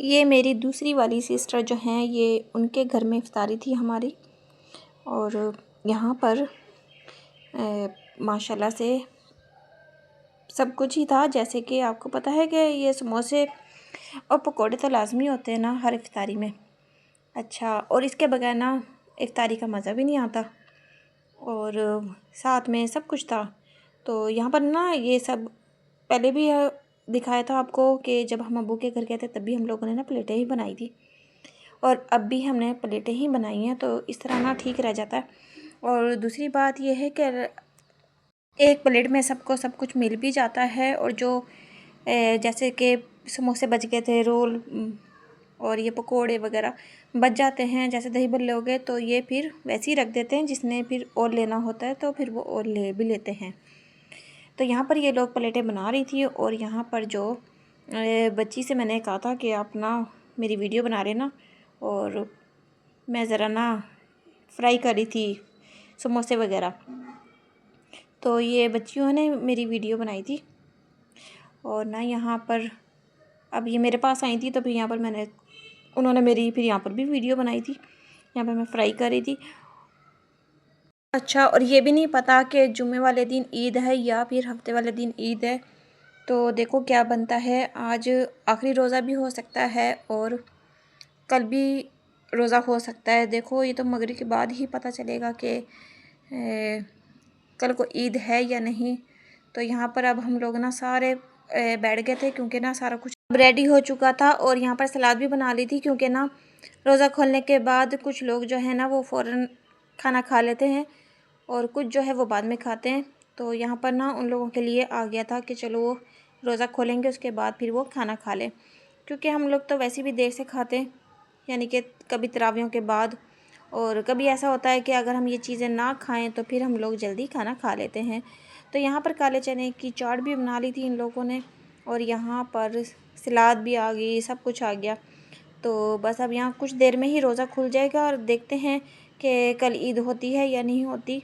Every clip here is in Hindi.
ये मेरी दूसरी वाली सिस्टर जो हैं, ये उनके घर में इफ्तारी थी हमारी। और यहाँ पर माशाल्लाह से सब कुछ ही था। जैसे कि आपको पता है कि ये समोसे और पकोड़े तो लाजमी होते हैं ना हर इफ्तारी में। अच्छा, और इसके बगैर ना इफ्तारी का मज़ा भी नहीं आता। और साथ में सब कुछ था। तो यहाँ पर ना ये सब पहले भी दिखाया था आपको कि जब हम अब्बू के घर गए थे तब भी हम लोगों ने ना प्लेटें ही बनाई थी, और अब भी हमने प्लेटें ही बनाई हैं। तो इस तरह ना ठीक रह जाता है। और दूसरी बात यह है कि एक प्लेट में सबको सब कुछ मिल भी जाता है। और जो जैसे कि समोसे बच गए थे, रोल और ये पकोड़े वगैरह बच जाते हैं, जैसे दही बल्ले हो गए, तो ये फिर वैसे ही रख देते हैं। जिसने फिर और लेना होता है तो फिर वो और ले भी लेते हैं। तो यहाँ पर ये लोग प्लेटें बना रही थी। और यहाँ पर जो बच्ची से मैंने कहा था कि आप ना मेरी वीडियो बना रहे ना, और मैं ज़रा ना फ्राई कर रही थी समोसे वगैरह, तो ये बच्चियों ने मेरी वीडियो बनाई थी। और ना यहाँ पर अब ये मेरे पास आई थी, तो फिर यहाँ पर उन्होंने मेरी फिर यहाँ पर भी वीडियो बनाई थी। यहाँ पर मैं फ्राई कर रही थी। अच्छा, और ये भी नहीं पता कि जुम्मे वाले दिन ईद है या फिर हफ्ते वाले दिन ईद है। तो देखो क्या बनता है। आज आखिरी रोज़ा भी हो सकता है और कल भी रोज़ा हो सकता है। देखो ये तो मगरिब के बाद ही पता चलेगा कि कल को ईद है या नहीं। तो यहाँ पर अब हम लोग ना सारे बैठ गए थे, क्योंकि ना सारा कुछ रेडी हो चुका था। और यहाँ पर सलाद भी बना ली थी, क्योंकि ना रोज़ा खोलने के बाद कुछ लोग जो है ना वो फ़ौरन खाना खा लेते हैं और कुछ जो है वो बाद में खाते हैं। तो यहाँ पर ना उन लोगों के लिए आ गया था कि चलो वो रोज़ा खोलेंगे, उसके बाद फिर वो खाना खा लें। क्योंकि हम लोग तो वैसे भी देर से खाते हैं, यानी कि कभी तरावियों के बाद, और कभी ऐसा होता है कि अगर हम ये चीज़ें ना खाएं तो फिर हम लोग जल्दी खाना खा लेते हैं। तो यहाँ पर काले चने की चाट भी बना ली थी इन लोगों ने, और यहाँ पर सलाद भी आ गई, सब कुछ आ गया। तो बस अब यहाँ कुछ देर में ही रोज़ा खुल जाएगा और देखते हैं कि कल ईद होती है या नहीं होती।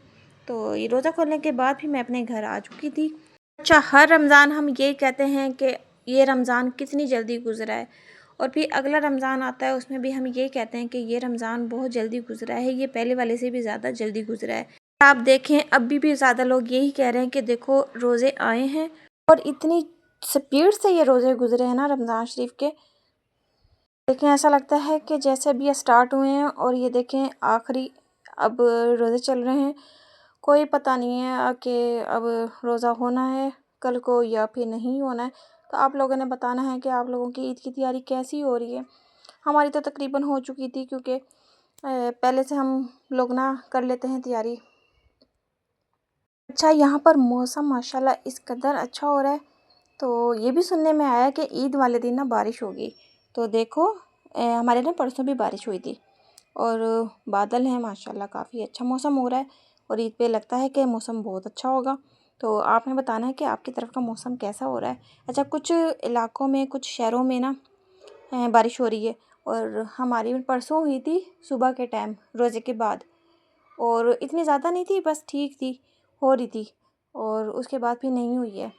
तो ये रोज़ा खोलने के बाद फिर मैं अपने घर आ चुकी थी। अच्छा, हर रमज़ान हम ये कहते हैं कि ये रमज़ान कितनी जल्दी गुज़रा है, और फिर अगला रमज़ान आता है उसमें भी हम ये कहते हैं कि ये रमज़ान बहुत जल्दी गुज़रा है, ये पहले वाले से भी ज़्यादा जल्दी गुज़रा है। आप देखें अभी भी ज़्यादा लोग यही कह रहे हैं कि देखो रोज़े आए हैं, और इतनी स्पीड से ये रोज़े गुज़रे हैं ना रमज़ान शरीफ के। देखें ऐसा लगता है कि जैसे अभी ये स्टार्ट हुए हैं और ये देखें आखिरी अब रोज़े चल रहे हैं। कोई पता नहीं है कि अब रोज़ा होना है कल को या फिर नहीं होना है। तो आप लोगों ने बताना है कि आप लोगों की ईद की तैयारी कैसी हो रही है। हमारी तो तकरीबन हो चुकी थी, क्योंकि पहले से हम लोग ना कर लेते हैं तैयारी। अच्छा, यहाँ पर मौसम माशाल्लाह इस कदर अच्छा हो रहा है। तो ये भी सुनने में आया कि ईद वाले दिन ना बारिश होगी। तो देखो हमारे ना परसों भी बारिश हुई थी, और बादल हैं माशाल्लाह, काफ़ी अच्छा मौसम हो रहा है। और ईद पे लगता है कि मौसम बहुत अच्छा होगा। तो आपने बताना है कि आपकी तरफ का मौसम कैसा हो रहा है। अच्छा, कुछ इलाकों में, कुछ शहरों में ना बारिश हो रही है, और हमारी परसों हुई थी सुबह के टाइम रोज़े के बाद। और इतनी ज़्यादा नहीं थी, बस ठीक थी, हो रही थी, और उसके बाद फिर नहीं हुई है।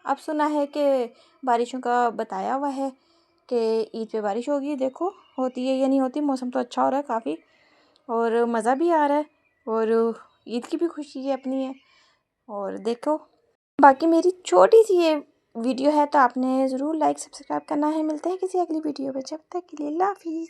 अब सुना है कि बारिशों का बताया हुआ है कि ईद पे बारिश होगी। देखो होती है या नहीं होती। मौसम तो अच्छा हो रहा है काफ़ी, और मज़ा भी आ रहा है, और ईद की भी खुशी है अपनी है। और देखो बाकी मेरी छोटी सी ये वीडियो है, तो आपने ज़रूर लाइक सब्सक्राइब करना है। मिलते हैं किसी अगली वीडियो में, जब तक के लिए अल्लाह हाफिज़।